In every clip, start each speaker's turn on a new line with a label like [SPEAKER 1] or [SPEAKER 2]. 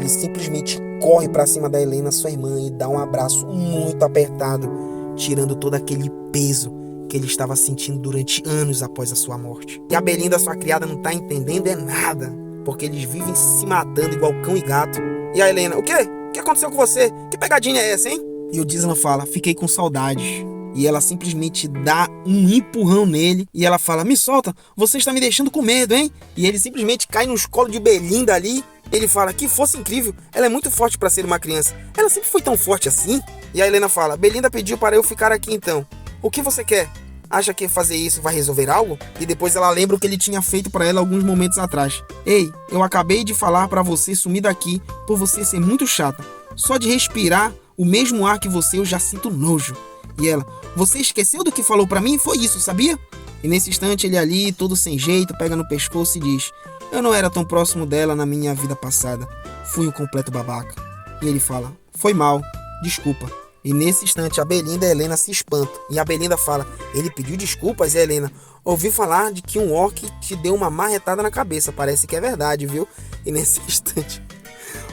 [SPEAKER 1] ele simplesmente corre pra cima da Helena, sua irmã, e dá um abraço muito apertado, tirando todo aquele peso que ele estava sentindo durante anos após a sua morte. E a Belinda, sua criada, não tá entendendo nada, porque eles vivem se matando igual cão e gato. E a Helena: o quê? O que aconteceu com você? Que pegadinha é essa, hein? E o Dislan fala: fiquei com saudades. E ela simplesmente dá um empurrão nele e ela fala: me solta, você está me deixando com medo, hein? E ele simplesmente cai nos colos de Belinda ali. Ele fala: que força incrível, ela é muito forte para ser uma criança. Ela sempre foi tão forte assim? E a Helena fala: Belinda pediu para eu ficar aqui então. O que você quer? Acha que fazer isso vai resolver algo? E depois ela lembra o que ele tinha feito para ela alguns momentos atrás. Ei, eu acabei de falar para você sumir daqui por você ser muito chata. Só de respirar o mesmo ar que você eu já sinto nojo. E ela: você esqueceu do que falou pra mim? Foi isso, sabia? E nesse instante ele ali, todo sem jeito, pega no pescoço e diz: eu não era tão próximo dela na minha vida passada. Fui um completo babaca. E ele fala: foi mal, desculpa. E nesse instante a Belinda e a Helena se espantam. E a Belinda fala: ele pediu desculpas? E a Helena: ouvi falar de que um orc te deu uma marretada na cabeça. Parece que é verdade, viu? E nesse instante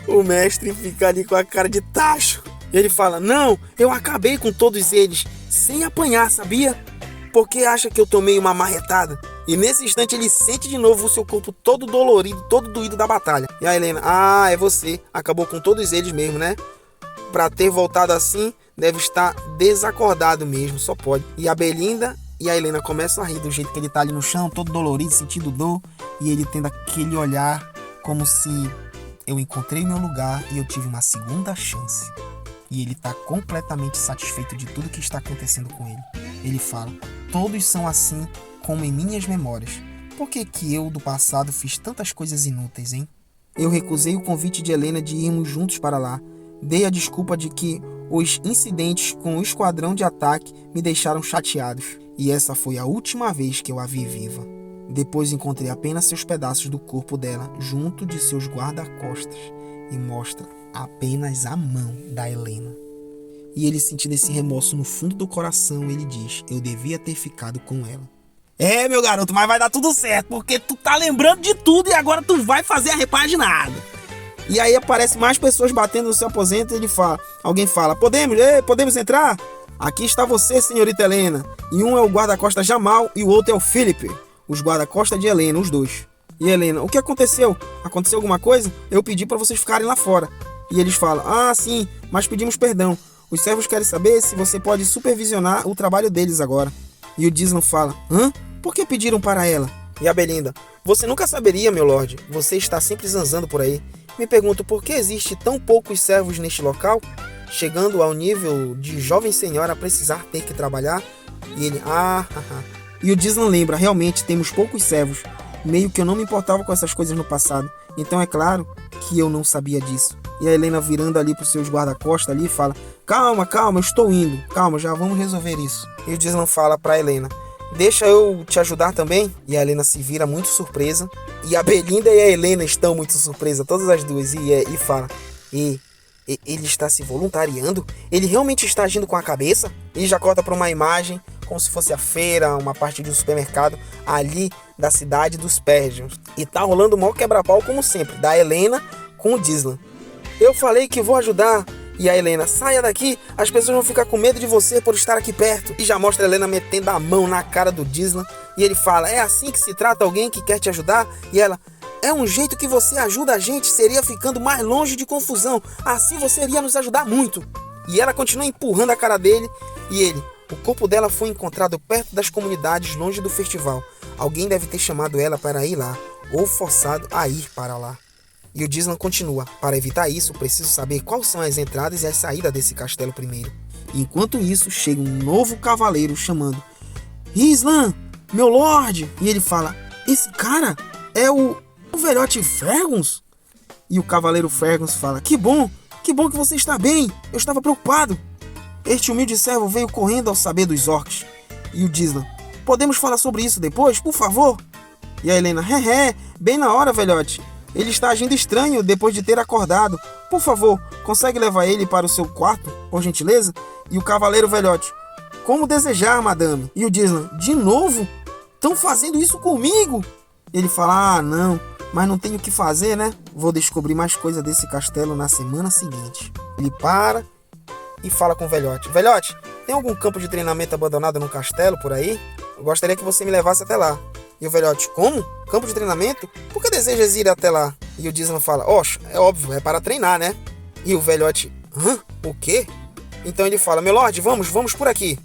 [SPEAKER 1] o mestre fica ali com a cara de tacho. Ele fala: não, eu acabei com todos eles sem apanhar, sabia? Porque acha que eu tomei uma marretada? E nesse instante ele sente de novo o seu corpo todo dolorido, todo doído da batalha. E a Helena: ah, é você, acabou com todos eles mesmo, né? Pra ter voltado assim, deve estar desacordado mesmo, só pode. E a Belinda e a Helena começam a rir do jeito que ele tá ali no chão, todo dolorido, sentindo dor. E ele tendo aquele olhar como se: eu encontrei meu lugar e eu tive uma segunda chance. E ele está completamente satisfeito de tudo que está acontecendo com ele. Ele fala: todos são assim como em minhas memórias. Por que eu do passado fiz tantas coisas inúteis, hein? Eu recusei o convite de Helena de irmos juntos para lá. Dei a desculpa de que os incidentes com o esquadrão de ataque me deixaram chateados. E essa foi a última vez que eu a vi viva. Depois encontrei apenas seus pedaços do corpo dela junto de seus guarda-costas. E mostra apenas a mão da Helena. E ele, sentindo esse remorso no fundo do coração, ele diz: eu devia ter ficado com ela. É, meu garoto, mas vai dar tudo certo, porque tu tá lembrando de tudo e agora tu vai fazer a repaginada. E aí aparece mais pessoas batendo no seu aposento e ele fala, alguém fala: podemos entrar? Aqui está você, senhorita Helena. E um é o guarda-costas Jamal e o outro é o Philip, os guarda-costas de Helena, os dois. E Helena: o que aconteceu? Aconteceu alguma coisa? Eu pedi para vocês ficarem lá fora. E eles falam: ah, sim, mas pedimos perdão. Os servos querem saber se você pode supervisionar o trabalho deles agora. E o Dislan fala: hã? Por que pediram para ela? E a Belinda: você nunca saberia, meu lord. Você está sempre zanzando por aí. Me pergunto por que existe tão poucos servos neste local, chegando ao nível de jovem senhora precisar ter que trabalhar. E ele: E o Dislan lembra: realmente temos poucos servos. Meio que eu não me importava com essas coisas no passado. Então é claro que eu não sabia disso. E a Helena, virando ali para os seus guarda-costas ali, fala: calma, eu estou indo. Calma, já vamos resolver isso. E o Dislan fala para a Helena: deixa eu te ajudar também. E a Helena se vira muito surpresa. E a Belinda e a Helena estão muito surpresas, todas as duas. E fala: ele está se voluntariando? Ele realmente está agindo com a cabeça? E já corta para uma imagem como se fosse a feira, uma parte de um supermercado ali da cidade dos Pérgios. E tá rolando o maior quebra-pau como sempre, da Helena com o Dislan. Eu falei que vou ajudar. E a Helena: saia daqui, as pessoas vão ficar com medo de você por estar aqui perto. E já mostra a Helena metendo a mão na cara do Dislan. E ele fala: é assim que se trata alguém que quer te ajudar? E ela: é um jeito que você ajuda a gente, seria ficando mais longe de confusão. Assim você iria nos ajudar muito. E ela continua empurrando a cara dele. E ele: o corpo dela foi encontrado perto das comunidades, longe do festival. Alguém deve ter chamado ela para ir lá, ou forçado a ir para lá. E o Dislan continua: para evitar isso, preciso saber quais são as entradas e as saídas desse castelo primeiro. E enquanto isso, chega um novo cavaleiro chamando: Islan, meu lord! E ele fala: esse cara é o velhote Fergus? E o cavaleiro Fergus fala: que bom que você está bem, eu estava preocupado. Este humilde servo veio correndo ao saber dos orcs. E o Dislan: podemos falar sobre isso depois, por favor? E a Helena: bem na hora, velhote. Ele está agindo estranho depois de ter acordado. Por favor, consegue levar ele para o seu quarto, por gentileza? E o cavaleiro velhote: como desejar, madame. E o Dislan: de novo? Estão fazendo isso comigo? Ele fala: não Mas não tenho o que fazer, né? Vou descobrir mais coisa desse castelo na semana seguinte. Ele para e fala com o velhote. Velhote, tem algum campo de treinamento abandonado no castelo por aí? Eu gostaria que você me levasse até lá. E o velhote, como? Campo de treinamento? Por que desejas ir até lá? E o Dislan fala, oxe, é óbvio, é para treinar, né? E o velhote, hã? O quê? Então ele fala, meu lorde, vamos por aqui.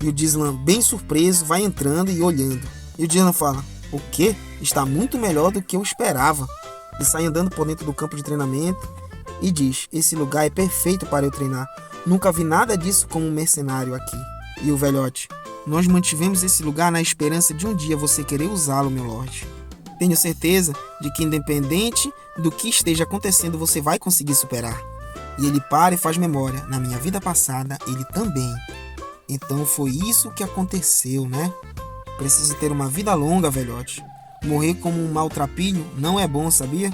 [SPEAKER 1] E o Dislan, bem surpreso, vai entrando e olhando. E o Dislan fala, o quê? Está muito melhor do que eu esperava. Ele sai andando por dentro do campo de treinamento e diz, esse lugar é perfeito para eu treinar. Nunca vi nada disso como um mercenário aqui. E o velhote, nós mantivemos esse lugar na esperança de um dia você querer usá-lo, meu lorde. Tenho certeza de que independente do que esteja acontecendo, você vai conseguir superar. E ele para e faz memória. Na minha vida passada, ele também. Então foi isso que aconteceu, né? Preciso ter uma vida longa, velhote. Morrer como um maltrapilho não é bom, sabia?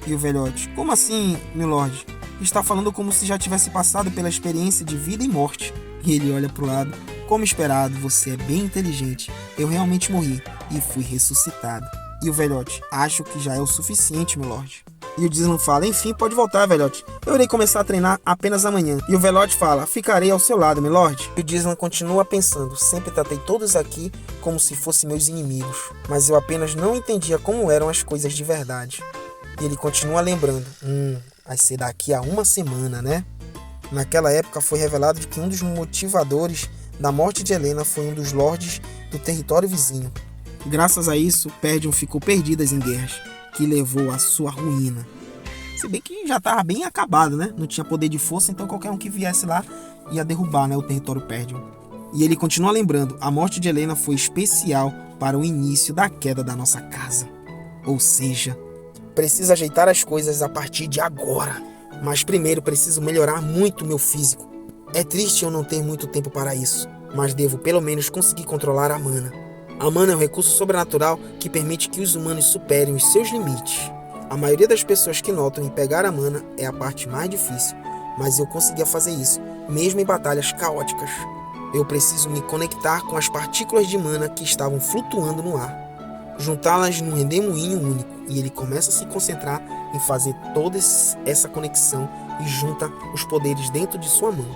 [SPEAKER 1] E o velhote, como assim, meu lorde? Está falando como se já tivesse passado pela experiência de vida e morte. E ele olha pro lado. Como esperado, você é bem inteligente. Eu realmente morri e fui ressuscitado. E o velhote, acho que já é o suficiente, meu lorde. E o Dislan fala, enfim, pode voltar, velhote. Eu irei começar a treinar apenas amanhã. E o velhote fala, ficarei ao seu lado, meu lorde. E o Dislan continua pensando, sempre tratei todos aqui como se fossem meus inimigos. Mas eu apenas não entendia como eram as coisas de verdade. E ele continua lembrando, vai ser daqui a uma semana, né? Naquela época foi revelado que um dos motivadores da morte de Helena foi um dos lordes do território vizinho. Graças a isso, Pérdion ficou perdidas em guerras, que levou à sua ruína. Se bem que já estava bem acabado, né? Não tinha poder de força, então qualquer um que viesse lá ia derrubar, né, o território Pérdion. E ele continua lembrando, a morte de Helena foi especial para o início da queda da nossa casa. Ou seja, preciso ajeitar as coisas a partir de agora. Mas primeiro preciso melhorar muito meu físico. É triste eu não ter muito tempo para isso, mas devo pelo menos conseguir controlar a mana. A mana é um recurso sobrenatural que permite que os humanos superem os seus limites. A maioria das pessoas que notam em pegar a mana é a parte mais difícil, mas eu conseguia fazer isso, mesmo em batalhas caóticas. Eu preciso me conectar com as partículas de mana que estavam flutuando no ar, juntá-las num redemoinho único, e ele começa a se concentrar em fazer toda essa conexão e junta os poderes dentro de sua mão.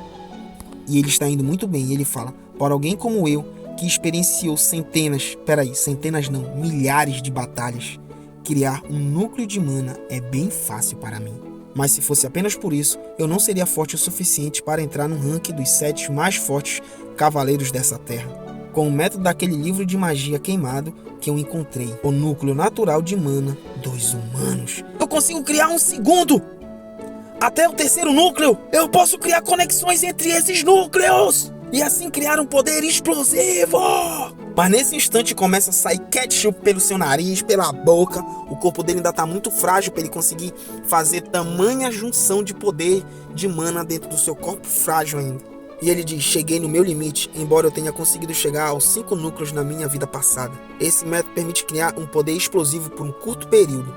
[SPEAKER 1] E ele está indo muito bem, e ele fala, para alguém como eu, que experienciou milhares de batalhas, criar um núcleo de mana é bem fácil para mim. Mas se fosse apenas por isso, eu não seria forte o suficiente para entrar no ranking dos 7 mais fortes cavaleiros dessa terra. Com o método daquele livro de magia queimado que eu encontrei, o núcleo natural de mana dos humanos, eu consigo criar um segundo! Até o terceiro núcleo, eu posso criar conexões entre esses núcleos! E assim criar um poder explosivo! Mas nesse instante começa a sair ketchup pelo seu nariz, pela boca. O corpo dele ainda está muito frágil para ele conseguir fazer tamanha junção de poder de mana dentro do seu corpo frágil ainda. E ele diz, cheguei no meu limite, embora eu tenha conseguido chegar aos 5 núcleos na minha vida passada. Esse método permite criar um poder explosivo por um curto período,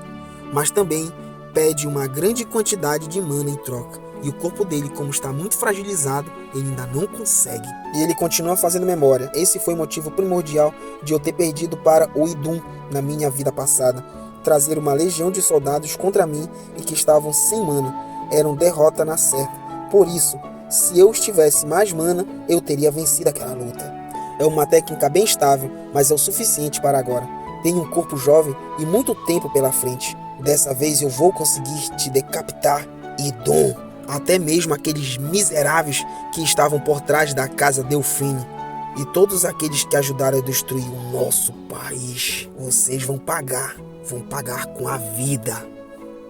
[SPEAKER 1] mas também pede uma grande quantidade de mana em troca. E o corpo dele, como está muito fragilizado, ele ainda não consegue. E ele continua fazendo memória. Esse foi o motivo primordial de eu ter perdido para o Idum na minha vida passada. Trazer uma legião de soldados contra mim e que estavam sem mana. Era uma derrota na certa. Por isso, se eu estivesse mais mana, eu teria vencido aquela luta. É uma técnica bem estável, mas é o suficiente para agora. Tenho um corpo jovem e muito tempo pela frente. Dessa vez eu vou conseguir te decapitar, Idum. Até mesmo aqueles miseráveis que estavam por trás da casa Delfine. E todos aqueles que ajudaram a destruir o nosso país. Vocês vão pagar com a vida.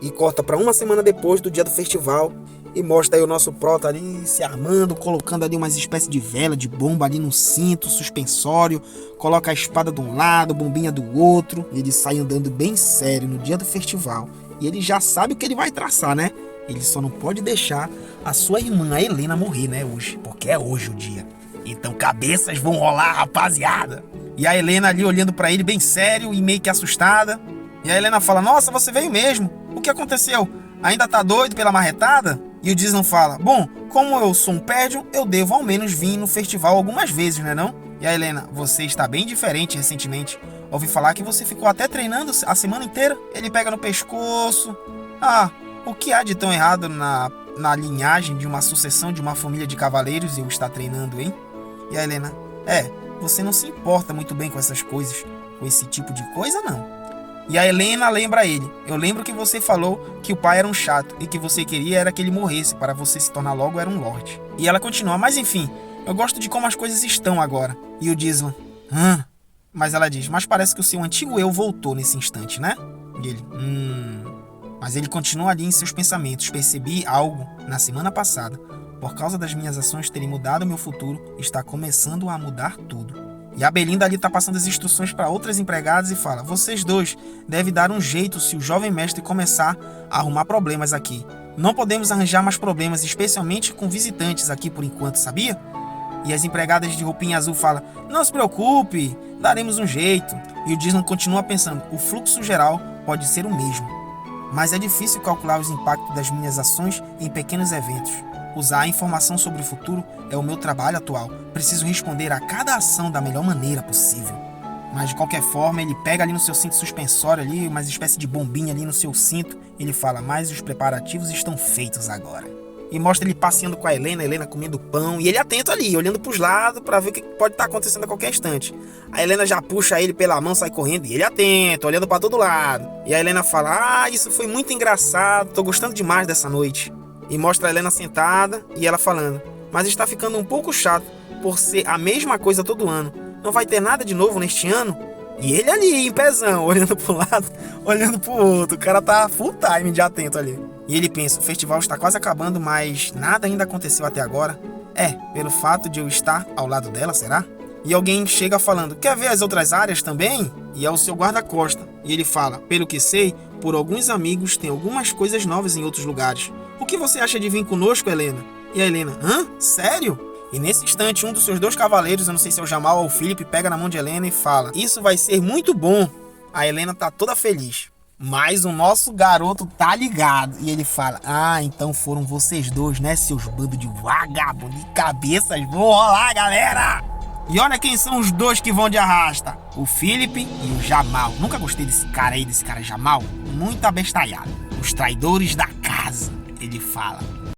[SPEAKER 1] E corta para uma semana depois do dia do festival. E mostra aí o nosso prota ali se armando, colocando ali umas espécies de vela, de bomba ali no cinto, suspensório. Coloca a espada de um lado, bombinha do outro. E ele sai andando bem sério no dia do festival. E ele já sabe o que ele vai traçar, né? Ele só não pode deixar a sua irmã, a Helena, morrer, né, hoje. Porque é hoje o dia. Então cabeças vão rolar, rapaziada. E a Helena ali olhando pra ele bem sério e meio que assustada. E a Helena fala, nossa, você veio mesmo. O que aconteceu? Ainda tá doido pela marretada? E o Dislan fala, bom, como eu sou um Pérdion, eu devo ao menos vir no festival algumas vezes, né não? E a Helena, você está bem diferente recentemente. Ouvi falar que você ficou até treinando a semana inteira. Ele pega no pescoço. Ah, o que há de tão errado na linhagem de uma sucessão de uma família de cavaleiros e eu estar treinando, hein? E a Helena, você não se importa muito bem com essas coisas, com esse tipo de coisa, não. E a Helena lembra ele. Eu lembro que você falou que o pai era um chato e que você queria era que ele morresse para você se tornar logo era um lorde. E ela continua, mas enfim, eu gosto de como as coisas estão agora. E o Gislan, Mas ela diz, mas parece que o seu antigo eu voltou nesse instante, né? E ele, Mas ele continua ali em seus pensamentos. Percebi algo na semana passada. Por causa das minhas ações terem mudado meu futuro, está começando a mudar tudo. E a Belinda ali está passando as instruções para outras empregadas e fala, vocês dois devem dar um jeito se o jovem mestre começar a arrumar problemas aqui. Não podemos arranjar mais problemas, especialmente com visitantes aqui por enquanto, sabia? E as empregadas de roupinha azul falam, não se preocupe, daremos um jeito. E o Gislan continua pensando, o fluxo geral pode ser o mesmo. Mas é difícil calcular os impactos das minhas ações em pequenos eventos. Usar a informação sobre o futuro é o meu trabalho atual. Preciso responder a cada ação da melhor maneira possível. Mas de qualquer forma, ele pega ali no seu cinto suspensório ali, uma espécie de bombinha ali no seu cinto. Ele fala, mas os preparativos estão feitos agora. E mostra ele passeando com a Helena comendo pão. E ele atento ali, olhando para os lados para ver o que pode estar acontecendo a qualquer instante. A Helena já puxa ele pela mão, sai correndo. E ele atento, olhando para todo lado. E a Helena fala, isso foi muito engraçado, tô gostando demais dessa noite. E mostra a Helena sentada e ela falando, mas está ficando um pouco chato por ser a mesma coisa todo ano. Não vai ter nada de novo neste ano? E ele ali, em pezão, olhando para um lado, olhando para o outro. O cara tá full time de atento ali. E ele pensa, o festival está quase acabando, mas nada ainda aconteceu até agora. Pelo fato de eu estar ao lado dela, será? E alguém chega falando, quer ver as outras áreas também? E é o seu guarda-costa. E ele fala, pelo que sei, por alguns amigos tem algumas coisas novas em outros lugares. O que você acha de vir conosco, Helena? E a Helena, sério? E nesse instante, um dos seus dois cavaleiros, eu não sei se é o Jamal ou o Philip, pega na mão de Helena e fala, isso vai ser muito bom. A Helena tá toda feliz. Mas o nosso garoto tá ligado. E ele fala, então foram vocês dois, né, seus bandos de vagabundo de cabeças. Vou rolar, galera! E olha quem são os dois que vão de arrasta. O Philip e o Jamal. Nunca gostei desse cara Jamal. Muito abestalhado. Os traidores da casa. Ele fala,